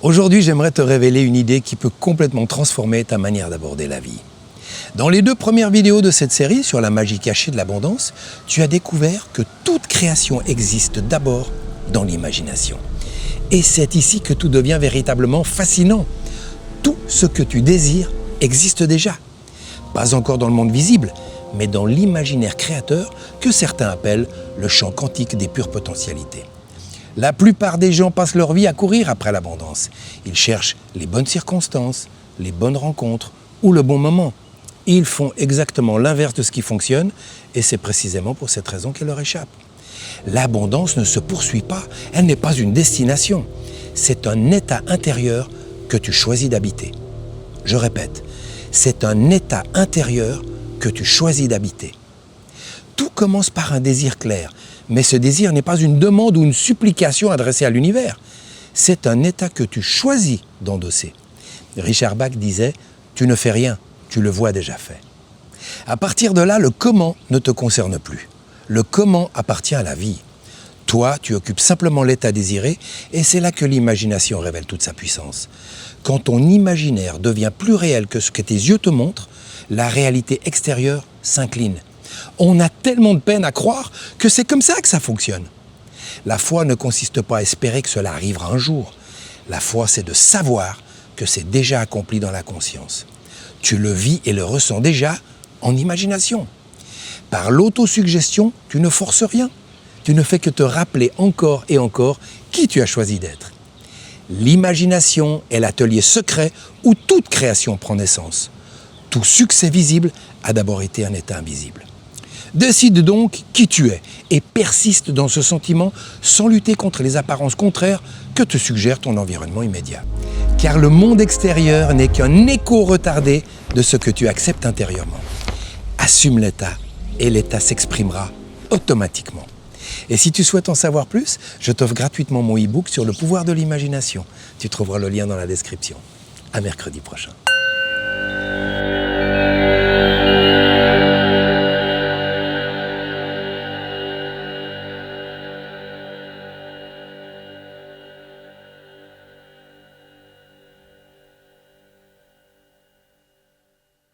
Aujourd'hui, j'aimerais te révéler une idée qui peut complètement transformer ta manière d'aborder la vie. Dans les 2 premières vidéos de cette série sur la magie cachée de l'abondance, tu as découvert que toute création existe d'abord dans l'imagination. Et c'est ici que tout devient véritablement fascinant. Tout ce que tu désires existe déjà. Pas encore dans le monde visible, mais dans l'imaginaire créateur que certains appellent le champ quantique des pures potentialités. La plupart des gens passent leur vie à courir après l'abondance. Ils cherchent les bonnes circonstances, les bonnes rencontres ou le bon moment. Ils font exactement l'inverse de ce qui fonctionne et c'est précisément pour cette raison qu'elle leur échappe. L'abondance ne se poursuit pas, elle n'est pas une destination. C'est un état intérieur que tu choisis d'habiter. Je répète, c'est un état intérieur que tu choisis d'habiter. Tout commence par un désir clair, mais ce désir n'est pas une demande ou une supplication adressée à l'univers. C'est un état que tu choisis d'endosser. Richard Bach disait « Tu ne fais rien, tu le vois déjà fait ». À partir de là, le comment ne te concerne plus. Le comment appartient à la vie. Toi, tu occupes simplement l'état désiré et c'est là que l'imagination révèle toute sa puissance. Quand ton imaginaire devient plus réel que ce que tes yeux te montrent, la réalité extérieure s'incline. On a tellement de peine à croire que c'est comme ça que ça fonctionne. La foi ne consiste pas à espérer que cela arrivera un jour. La foi, c'est de savoir que c'est déjà accompli dans la conscience. Tu le vis et le ressens déjà en imagination. Par l'autosuggestion, tu ne forces rien. Tu ne fais que te rappeler encore et encore qui tu as choisi d'être. L'imagination est l'atelier secret où toute création prend naissance. Tout succès visible a d'abord été un état invisible. Décide donc qui tu es et persiste dans ce sentiment sans lutter contre les apparences contraires que te suggère ton environnement immédiat. Car le monde extérieur n'est qu'un écho retardé de ce que tu acceptes intérieurement. Assume l'état et l'état s'exprimera automatiquement. Et si tu souhaites en savoir plus, je t'offre gratuitement mon e-book sur le pouvoir de l'imagination. Tu trouveras le lien dans la description. À mercredi prochain.